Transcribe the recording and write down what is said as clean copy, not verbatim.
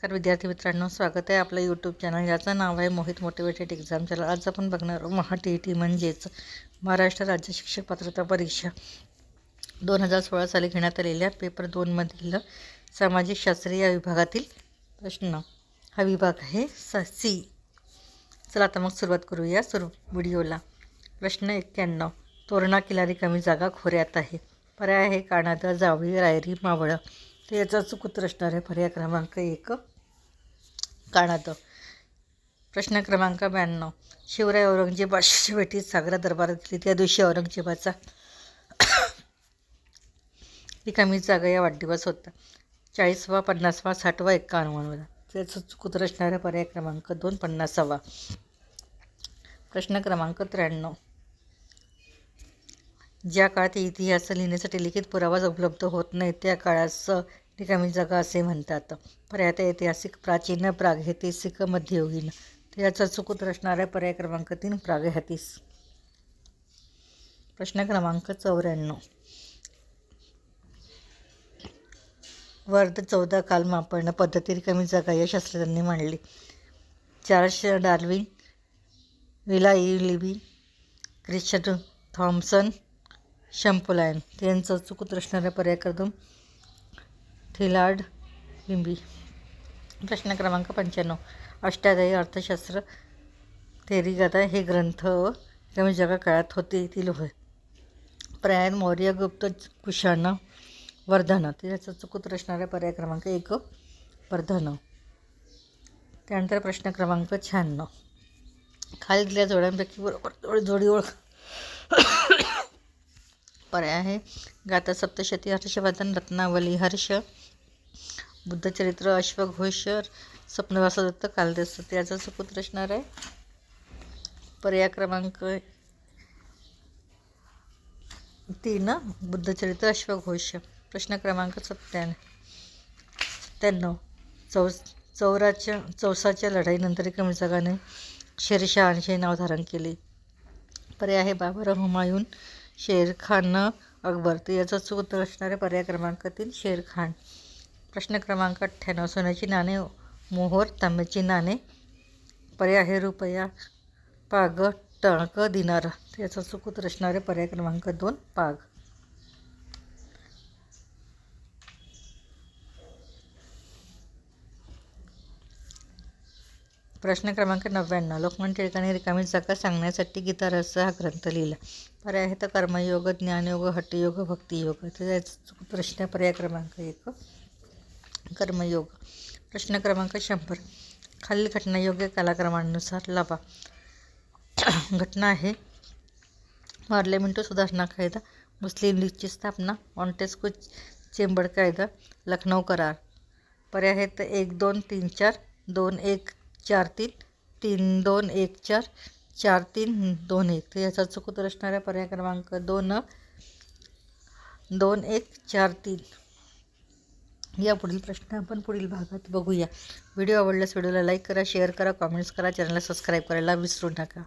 नमस्कार विद्यार्थी मित्रांनो, स्वागत आहे आपलं यूट्यूब चॅनल ज्याचं नाव आहे मोहित मोटिवेटेड एक्झाम चॅनल। आज आपण बघणार महा-TET म्हणजेच महाराष्ट्र राज्य शिक्षक पात्रता परीक्षा 2016 साली घेण्यात आलेल्या पेपर 2 मधील सामाजिक शास्त्र या विभागातील प्रश्न। हा विभाग आहे सी। चला आता मग सुरुवात करूया व्हिडिओला। प्रश्न 91, तोरणा किल्ला रिकामी जागा खोऱ्यात आहे। पर्याय आहे काणाद, जावळी, रायरी, मावळ। तर याचा चूक उत्तर असणार आहे पर्याय क्रमांक 1 काणाद। प्रश्न क्रमांक 92, शिवराय औरंगजेबाच्या भेटीत सागरा दरबारात गेले त्या दिवशी औरंगजेबाचा रिकामी जागा या वाढदिवस होता। 40वा, 50वा, 60वा, 51वा। त्याचं चूक उत्तर असणार आहे पर्याय क्रमांक 2 50वा। प्रश्न क्रमांक 93, ज्या काळात इतिहास लिहिण्यासाठी लिखित पुरावा उपलब्ध होत नाही त्या काळास रिकामी जागा असे म्हणतात। पर्याय ऐतिहासिक, प्राचीन, प्रागैतिहासिक, मध्ययुगीन। तर याचा चूक उत्तर असणार आहे पर्याय क्रमांक 3 प्रागैतिहासिक। प्रश्न क्रमांक 94, वर्ध 14 कालमापन पद्धती रिकामी जागा या शास्त्रज्ञांनी मांडली। Charles Darwin, Willard Libby, Christian Thomsen, शॅम्पलाइन। त्यांचं चूक उत्तर असणार आहे पर्याय क्रमांक थिलार्ड लिंबी। प्रश्न क्रमांक 95, अष्टाध्यायी अर्थशास्त्र थेरीगाथा हे ग्रंथ रिकामी जागा काळात होते तील होय। पर्याय मौर्य, गुप्त, कुशाण, वर्धन। त्याचं चूक उत्तर असणार आहे पर्याय क्रमांक 1 वर्धन। त्यानंतर प्रश्न क्रमांक 96, खाली दिलेल्या जोड्यांपैकी बरोबर जोडी ओळख। पर्याय आहे गाथा सप्तशती, हर्षवर्धन, रत्नावली, हर्ष, बुद्धचरित्र, अश्वघोष, स्वप्नवासदत्त, कालिदास। त्याचा चूक उत्तर असणार आहे पर्याय क्रमांक 3 बुद्धचरित्र, अश्वघोष। प्रश्न क्रमांक 97, चौसाच्या लढाईनंतर रिकामी जागाने शेरशहाचे नाव धारण केले। पर्याय आहे बाबर, हुमायून, शेरखान, अकबर। तर याचा चूक उत्तर असणार आहे पर्याय क्रमांक 3 शेरखान। प्रश्न क्रमांक 98, सोन्याची नाणे, मोहोर, तांब्याची नाणे। पर्याय आहे रुपया, पाग, टंक, दिनार। याचा चूक उत्तर असणार आहे पर्याय क्रमांक 2 पाग। प्रश्न क्रमांक 99, लोकमान्य टिळकांनी रिकामी जागा सांगण्यासाठी गीतारहस्य हा ग्रंथ लिहिला। पर्याय आहे तर कर्मयोग, ज्ञानयोग, हठयोग, भक्तियोग। तर याचं चूक उत्तर असणार पर्याय क्रमांक 1 कर्मयोग। प्रश्न क्रमांक 100, खालील घटना योग्य कालक्रमानुसार लावा। घटना आहे पार्लिमेंट सुधारणा कायदा, मुस्लिम लीगची स्थापना, मॉन्टेस्क्यू चेंबर कायदा, लखनौ करार। पर्याय आहेत 1 2 3 4, 2 1 4 3, 3 2 1 4, 4 3 2 1। तर याचा चूक उत्तर असणार आहे पर्याय क्रमांक 2 2 1 4 3। या पुढील प्रश्न आपण पुढील भागात बघूया। व्हिडिओ आवडल्यास व्हिडिओला लाईक करा, शेअर करा, कॉमेंट्स करा, चॅनलला सबस्क्राईब करायला विसरू नका।